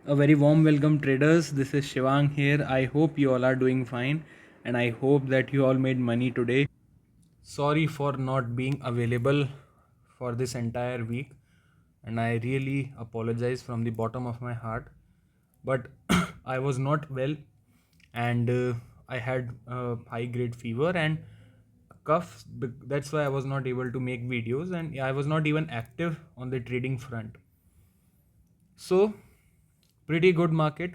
A very warm welcome, traders. This is Shivang here. I hope you all are doing fine and I hope that you all made money today. Sorry for not being available for this entire week, and I really apologize from the bottom of my heart. But I was not well, and I had a high grade fever and cough. That's why I was not able to make videos, and I was not even active on the trading front. So, pretty good market.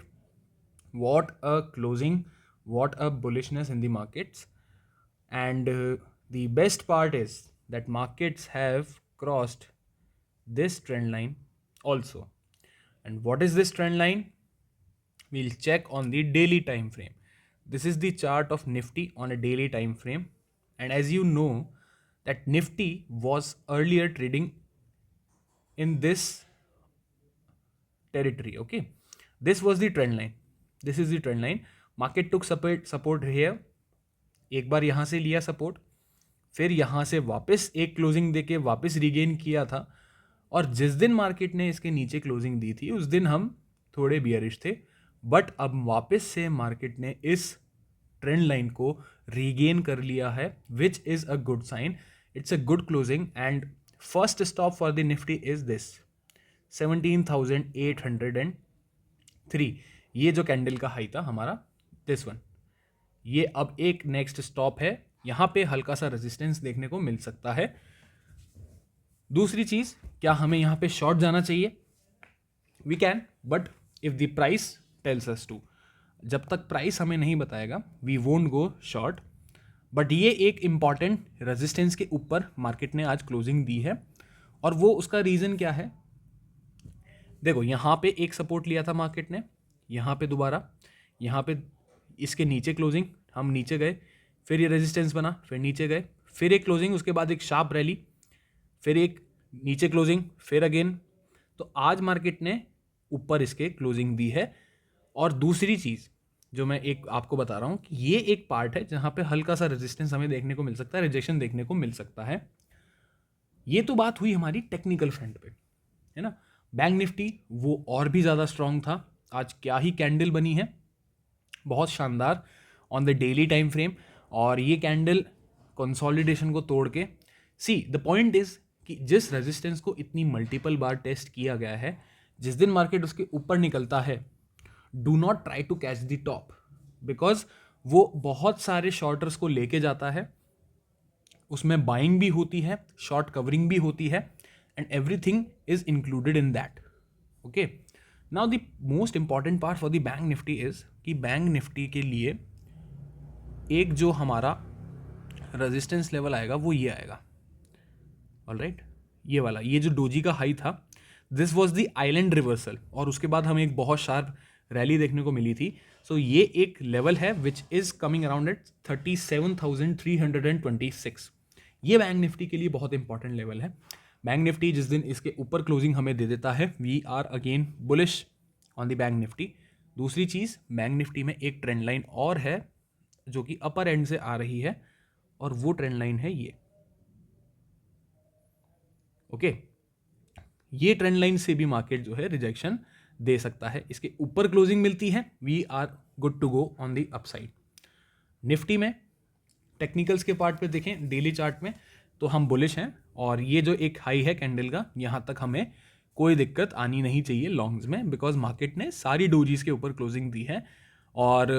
What a closing, what a bullishness in the markets. And the best part is that markets have crossed this trend line also. And what is this trend line? We'll check on the daily time frame. This is the chart of Nifty on a daily time frame. And as you know, that Nifty was earlier trading in this territory. Okay, this was the trend line. This is the trend line. Market took support here. एक बार यहाँ से लिया support, फिर यहाँ से वापस एक closing देके वापस रिगेन किया था, और जिस दिन मार्केट ने इसके नीचे क्लोजिंग दी थी उस दिन हम थोड़े बियरिश थे. बट अब वापस से मार्केट ने इस ट्रेंड लाइन को रीगेन कर लिया है, which is a good sign. It's a good closing and first stop for the Nifty is this 17,803. ये जो कैंडल का हाई था हमारा, दिस वन, ये अब एक नेक्स्ट स्टॉप है. यहां पे हल्का सा रेजिस्टेंस देखने को मिल सकता है. दूसरी चीज, क्या हमें यहां पे शॉर्ट जाना चाहिए? We can, but if the price tells us to. जब तक प्राइस हमें नहीं बताएगा we won't go short. But ये एक इंपॉर्टेंट रेजिस्टेंस के ऊपर मार्केट ने आज क्लोजिंग दी है, और वो उसका रीजन क्या है? देखो, यहाँ पे एक सपोर्ट लिया था मार्केट ने, यहाँ पे दोबारा, यहाँ पे इसके नीचे क्लोजिंग, हम नीचे गए, फिर ये रेजिस्टेंस बना, फिर नीचे गए, फिर एक क्लोजिंग, उसके बाद एक शार्प रैली, फिर एक नीचे क्लोजिंग, फिर अगेन. तो आज मार्केट ने ऊपर इसके क्लोजिंग दी है. और दूसरी चीज़ जो मैं एक आपको बता रहा हूँ कि ये एक पार्ट है जहाँ पे हल्का सा रेजिस्टेंस हमें देखने को मिल सकता है, रिजेक्शन देखने को मिल सकता है. ये तो बात हुई हमारी टेक्निकल फ्रंट पे, है ना. बैंक निफ्टी वो और भी ज़्यादा स्ट्रांग था. आज क्या ही कैंडल बनी है, बहुत शानदार on the daily time frame. और ये कैंडल कंसोलिडेशन को तोड़ के, सी द पॉइंट इज कि जिस रेजिस्टेंस को इतनी मल्टीपल बार टेस्ट किया गया है, जिस दिन मार्केट उसके ऊपर निकलता है, do not try to catch the top, because वो बहुत सारे शॉर्टर्स को लेके जाता है. उसमें बाइंग भी होती है, शॉर्ट कवरिंग भी होती है, and everything is included in that. Okay, now the most important part for the bank Nifty is कि बैंक निफ्टी के लिए एक जो हमारा रेजिस्टेंस लेवल आएगा वो ये आएगा. ऑलराइट, ये वाला, ये जो डोजी का हाई था, this was the island reversal, और उसके बाद हमें एक बहुत शार्प रैली देखने को मिली थी. सो ये एक लेवल है which is coming around at 37,326. ये बैंक निफ्टी के लिए बहुत इंपॉर्टेंट लेवल है. बैंक निफ्टी जिस दिन इसके ऊपर क्लोजिंग हमें दे देता है, we are again bullish on the bank Nifty. दूसरी चीज़, बैंक निफ्टी में एक ट्रेंड लाइन और है जो कि अपर एंड से आ रही है, और वो ट्रेंड लाइन है ये. ओके, ये ट्रेंड लाइन से भी मार्केट जो है रिजेक्शन दे सकता है. इसके ऊपर क्लोजिंग मिलती है, we are good to go on the upside. Nifty में टेक्निकल्स के पार्ट पे देखें, डेली चार्ट में, तो हम बुलिश हैं. और ये जो एक हाई है कैंडल का, यहाँ तक हमें कोई दिक्कत आनी नहीं चाहिए लॉन्ग्स में, बिकॉज मार्केट ने सारी डोजीज के ऊपर क्लोजिंग दी है. और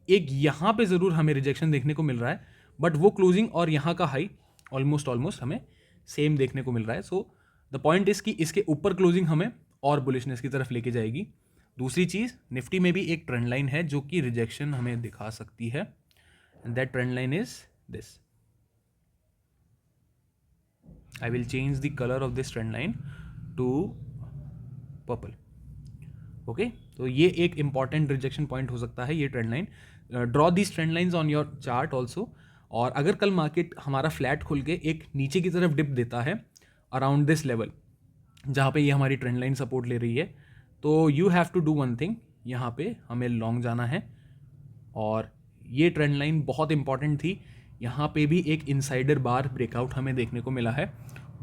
एक यहाँ पे ज़रूर हमें रिजेक्शन देखने को मिल रहा है, बट वो क्लोजिंग और यहाँ का हाई ऑलमोस्ट हमें सेम देखने को मिल रहा है. सो द पॉइंट इज़ कि इसके ऊपर क्लोजिंग हमें और बुलिशनेस की तरफ लेके जाएगी. दूसरी चीज़, निफ्टी में भी एक ट्रेंड लाइन है जो कि रिजेक्शन हमें दिखा सकती है, and that trend line is this. I will change the color of this trend line to purple. Okay, तो ये एक इंपॉर्टेंट रिजेक्शन पॉइंट हो सकता है ये trend line. Draw this trend lines on your chart also. और अगर कल मार्केट हमारा फ्लैट खुल के एक नीचे की तरफ डिप देता है अराउंड दिस लेवल, जहाँ पे ये हमारी ट्रेंड लाइन सपोर्ट ले रही है, तो you have to do one thing, यहाँ पे हमें लॉन्ग जाना है. और ये ट्रेंड लाइन बहुत इंपॉर्टेंट थी. यहाँ पे भी एक इनसाइडर बार ब्रेकआउट हमें देखने को मिला है.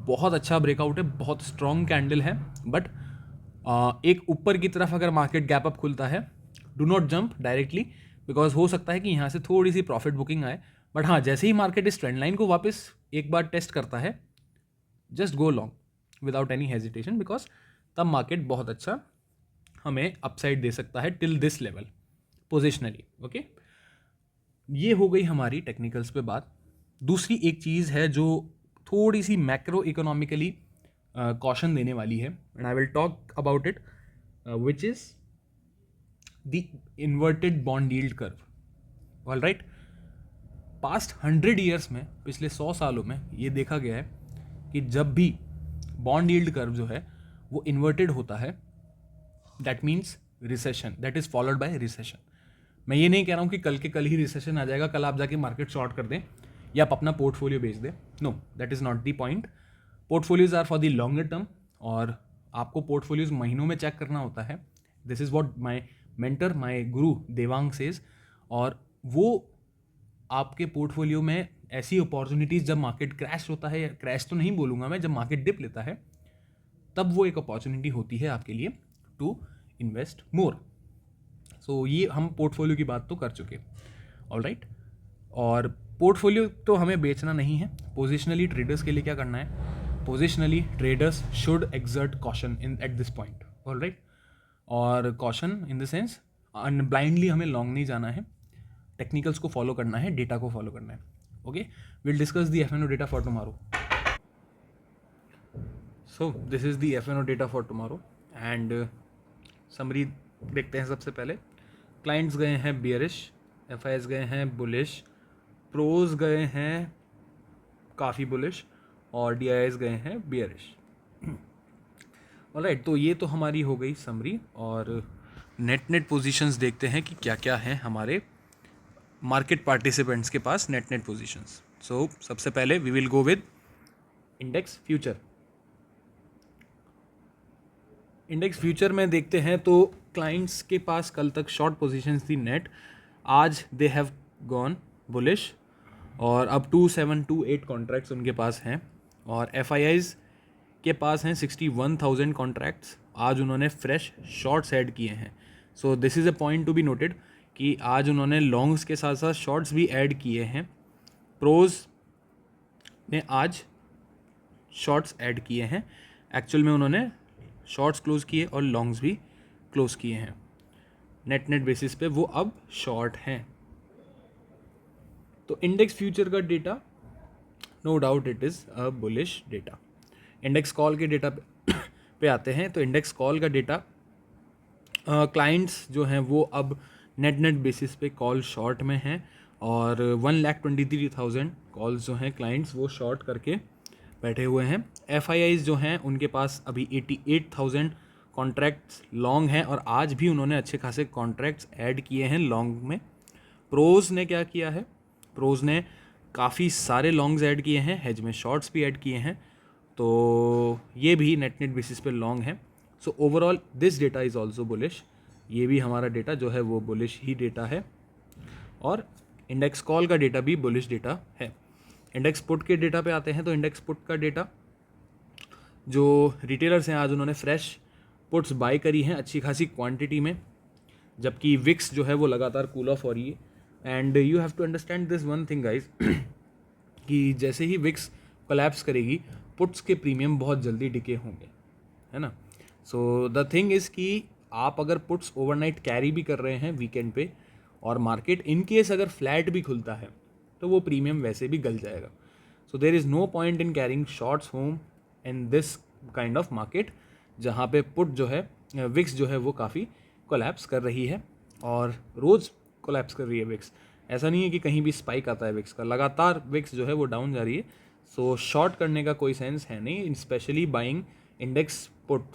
बहुत अच्छा ब्रेकआउट है, बहुत स्ट्रॉन्ग कैंडल है, बट एक ऊपर की तरफ अगर मार्केट गैप अप खुलता है, do not jump directly, because हो सकता है कि यहाँ से थोड़ी सी प्रॉफिट बुकिंग आए, बट हाँ जैसे ही मार्केट इस ट्रेंड लाइन को वापस एक बार टेस्ट करता है, just go long without any hesitation, because तब मार्केट बहुत अच्छा हमें अपसाइड दे सकता है till this level positionally. Okay, ये हो गई हमारी टेक्निकल्स पे बात। दूसरी एक चीज़ है जो थोड़ी सी मैक्रो इकोनॉमिकली कॉशन देने वाली है, and I will talk about it, which is the inverted bond yield curve. All right, past 100 years में, पिछले 100 सालों में ये देखा गया है कि जब भी बॉन्ड यील्ड कर्व जो है वो इन्वर्टेड होता है, that means recession, that is followed by recession. मैं ये नहीं कह रहा हूँ कि कल के कल ही रिसेशन आ जाएगा, कल आप जाके मार्केट शॉर्ट कर दें या आप अपना पोर्टफोलियो बेच दें। No, that is not the point. Portfolios are for the longer term, और आपको पोर्टफोलियोज महीनों में चेक करना होता है। This is what my mentor, my guru Devang says. और वो आपके पोर्टफोलियो में ऐसी अपॉर्चुनिटीज़, जब मार्केट क्रैश होता है, या क्रैश तो नहीं बोलूँगा मैं, जब मार्केट डिप लेता है, तब वो एक अपॉर्चुनिटी होती है आपके लिए टू इन्वेस्ट मोर। सो ये हम पोर्टफोलियो की बात तो कर चुके, ऑल राइट। और पोर्टफोलियो तो हमें बेचना नहीं है। पोजिशनली ट्रेडर्स के लिए क्या करना है, positionally traders should exert caution in at this point, all right. और caution in the sense, blindly हमें लॉन्ग नहीं जाना है, टेक्निकल्स को फॉलो करना है, डेटा को फॉलो करना है। Okay, will discuss the F N O data for tomorrow. So this is the F N O data for tomorrow, and summary देखते हैं। सबसे पहले क्लाइंट्स गए हैं बियरिश, एफ आई एस गए हैं बुलिश, प्रोज गए हैं काफ़ी बुलिश, और डी आई एस गए हैं बियरिश। ऑलराइट, तो ये तो हमारी हो गई समरी, और नेट पोजीशंस देखते हैं कि क्या क्या है हमारे मार्केट पार्टिसिपेंट्स के पास नेट पोजीशंस। सो सबसे पहले we will go with index future. Index future में देखते हैं तो क्लाइंट्स के पास कल तक शॉर्ट पोजीशंस थी नेट, आज दे हैव गॉन बुलिश, और अब 2728 कॉन्ट्रैक्ट्स उनके पास हैं, और एफ आई आईज के पास हैं 61,000 कॉन्ट्रैक्ट्स, आज उन्होंने फ्रेश शॉर्ट्स ऐड किए हैं। सो this is a point to be noted कि आज उन्होंने लॉन्ग्स के साथ साथ शॉर्ट्स भी ऐड किए हैं। प्रोज ने आज शॉर्ट्स ऐड किए हैं, एक्चुअल में उन्होंने शॉर्ट्स क्लोज किए और लॉन्ग्स भी क्लोज किए हैं। नेट बेसिस पे वो अब शॉर्ट हैं। तो इंडेक्स फ्यूचर का data, no doubt it is a bullish data. Index call के डेटा पे आते हैं, तो इंडेक्स कॉल का डेटा, क्लाइंट्स जो हैं वो अब नेट बेसिस पे कॉल शॉर्ट में हैं, और 1,23,000 कॉल्स जो हैं क्लाइंट्स वो शॉर्ट करके बैठे हुए हैं। एफ आई आईज जो हैं उनके पास अभी 88,000 कॉन्ट्रैक्ट्स लॉन्ग हैं, और आज भी उन्होंने अच्छे खासे कॉन्ट्रैक्ट्स ऐड किए हैं लॉन्ग में। प्रोज ने क्या किया है, प्रोज ने काफ़ी सारे लॉन्ग्स ऐड किए हैं, हेज में शॉर्ट्स भी ऐड किए हैं, तो ये भी नेट बेसिस पे लॉन्ग है। So overall this data is also bullish, ये भी हमारा डेटा जो है वो बुलिश ही डेटा है, और इंडेक्स कॉल का डेटा भी बुलिश डेटा है। इंडेक्स पुट के डेटा पे आते हैं, तो इंडेक्स पुट का डेटा, जो रिटेलर्स हैं आज उन्होंने फ्रेश पुट्स बाय करी हैं अच्छी खासी क्वांटिटी में, जबकि विक्स जो है वो लगातार कूल ऑफ हो रही है। And you have to understand this one thing guys, कि जैसे ही विक्स कोलैप्स करेगी, पुट्स के प्रीमियम बहुत जल्दी डिके होंगे, है ना। सो द थिंग इज़ कि आप अगर पुट्स ओवरनाइट कैरी भी कर रहे हैं वीकेंड पे, और मार्केट इन केस अगर फ्लैट भी खुलता है, तो वो प्रीमियम वैसे भी गल जाएगा। So there is no point in carrying shorts home in this kind of market, जहाँ पे पुट जो है, विक्स जो है वो काफ़ी कोलैप्स कर रही है, और रोज़ कोलैप्स कर रही है विक्स। ऐसा नहीं है कि कहीं भी स्पाइक आता है विक्स का, लगातार विक्स जो है वो डाउन जा रही है। सो शॉर्ट करने का कोई सेंस है नहीं, स्पेशली बाइंग इंडेक्स पुट।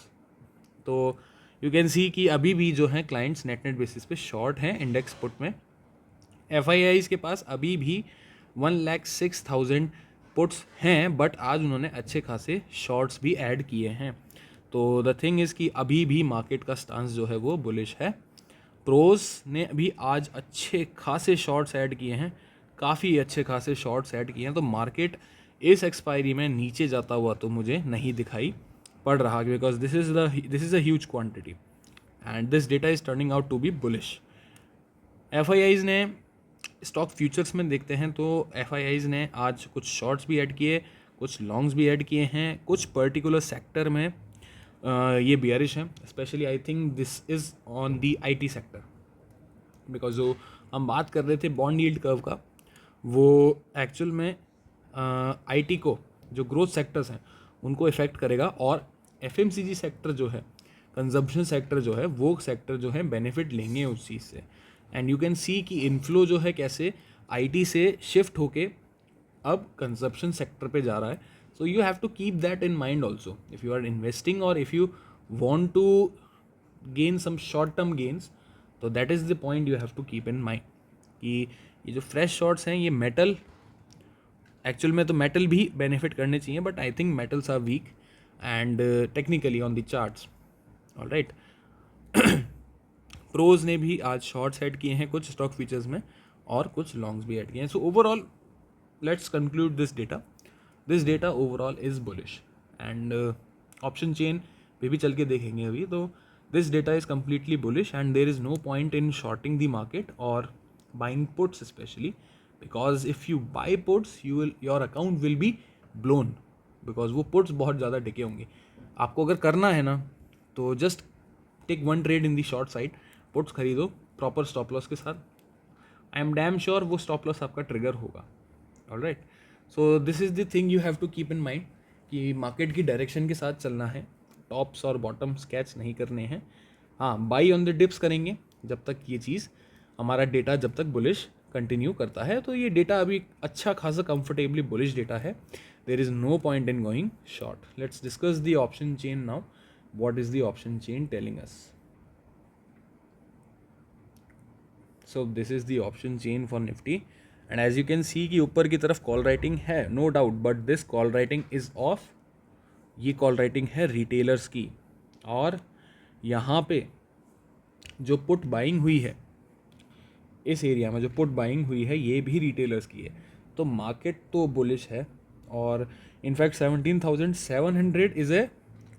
तो यू कैन सी कि अभी भी जो है क्लाइंट्स नेट बेसिस पे शॉर्ट हैं इंडेक्स पुट में। एफ आई आईज के पास अभी भी 1,06,000 पुट्स हैं, बट आज उन्होंने अच्छे खासे शॉर्ट्स भी ऐड किए हैं। तो द थिंग इज़ कि अभी भी मार्केट का स्टांस जो है वो बुलिश है। प्रोज ने भी आज अच्छे खासे शॉर्ट्स ऐड किए हैं, काफ़ी अच्छे खासे शॉर्ट्स ऐड किए हैं, तो मार्केट इस एक्सपायरी में नीचे जाता हुआ तो मुझे नहीं दिखाई पड़ रहा, because this is a huge quantity and this data is turning out to be bullish. FIIs ने स्टॉक फ्यूचर्स में देखते हैं तो एफआईआईज़ ने आज कुछ शॉर्ट्स भी ऐड किए, कुछ लॉन्ग्स भी ऐड किए हैं, कुछ पर्टिकुलर सेक्टर में ये बियरिश हैं। Specially I think this is on the IT sector, because जो हम बात कर रहे थे बॉन्ड यील्ड कर्व का, वो एक्चुअल में आईटी को, जो ग्रोथ सेक्टर्स हैं उनको इफ़ेक्ट करेगा, और एफएमसीजी सेक्टर जो है, कंजम्पशन सेक्टर जो है, वो सेक्टर जो है बेनिफिट लेंगे उस चीज़ से। एंड यू कैन सी कि इनफ्लो जो है कैसे आईटी से शिफ्ट होके अब कंजप्शन सेक्टर पे जा रहा है। So you have to keep that in mind also if you are investing, और if you want to gain some short term gains, तो that is the point you have to keep in mind कि ये जो fresh shorts हैं ये metal, actual में तो metal भी बेनिफिट करने चाहिए, but I think metals are weak and technically on the charts. Alright, pros ने भी आज शॉर्ट्स ऐड किए हैं कुछ स्टॉक फीचर्स में, और कुछ लॉन्ग्स भी ऐड किए हैं। So overall let's conclude this data overall is bullish and option chain पे भी चल के देखेंगे अभी, तो this data is completely bullish and there is no point in shorting the market और buying puts specially, because if you buy puts your account will be blown, because वो puts बहुत ज़्यादा टिके होंगे। आपको अगर करना है ना तो just take one trade in the short side, puts खरीदो प्रॉपर स्टॉप लॉस के साथ। आई एम डैम श्योर वो स्टॉप लॉस आपका ट्रिगर होगा। Alright, so this is the thing you have to keep in mind कि market की direction के साथ चलना है, टॉप्स और बॉटम स्केच नहीं करने हैं। हाँ, बाई ऑन द डिप्स करेंगे जब तक ये चीज़, हमारा डेटा जब तक बुलिश कंटिन्यू करता है। तो ये डेटा अभी अच्छा खासा कंफर्टेबली बुलिश डेटा है, there is no point in going short. Let's discuss the option chain now, what is the option chain telling us? So this is the option chain for Nifty and as you can see कि ऊपर की तरफ call writing है no doubt, but this call writing is off, ये call writing है retailers की, और यहाँ पे जो पुट बाइंग हुई है, इस एरिया में जो पुट बाइंग हुई है ये भी रिटेलर्स की है। तो मार्केट तो बुलिश है, और in fact 17,700 is a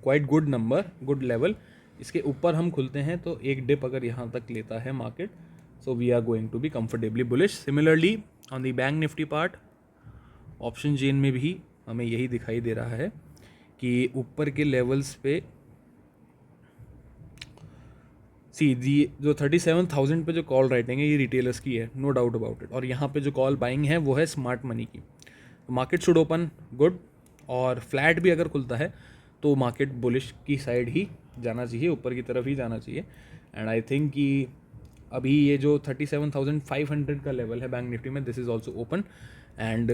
quite good number, good level. इसके ऊपर हम खुलते हैं तो एक डिप अगर यहाँ तक लेता है market, so we are going to be comfortably bullish. Similarly on the bank Nifty part, option chain में भी हमें यही दिखाई दे रहा है कि ऊपर के लेवल्स पे सी दी जो 37,000 पे जो कॉल राइटिंग है ये रिटेलर्स की है, नो डाउट अबाउट इट, और यहाँ पे जो कॉल बाइंग है वो है स्मार्ट मनी की। मार्केट शुड ओपन गुड, और फ्लैट भी अगर खुलता है तो मार्केट बुलिश की साइड ही जाना चाहिए, ऊपर की तरफ ही जाना चाहिए। एंड आई थिंक कि अभी ये जो 37,500 का लेवल है बैंक निफ्टी में, this is also open and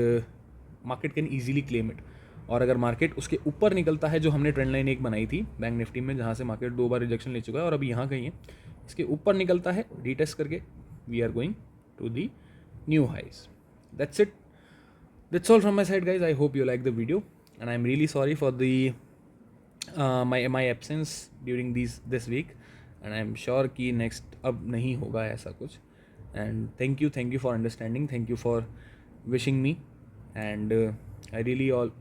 market can easily claim it. और अगर मार्केट उसके ऊपर निकलता है, जो हमने ट्रेंड लाइन एक बनाई थी बैंक निफ्टी में जहाँ से मार्केट 2 बार रिजेक्शन ले चुका है और अभी यहाँ कहीं है, इसके ऊपर निकलता है रीटेस्ट करके, we are going to the new highs. That's it, that's all from my side guys. I hope you like the video and I'm really sorry for the my absence during this week and I'm sure कि next अब नहीं होगा ऐसा कुछ। and thank you for understanding, thank you for wishing me and I really all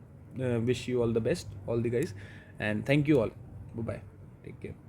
wish you all the best, all the guys, and thank you all. Bye bye, take care.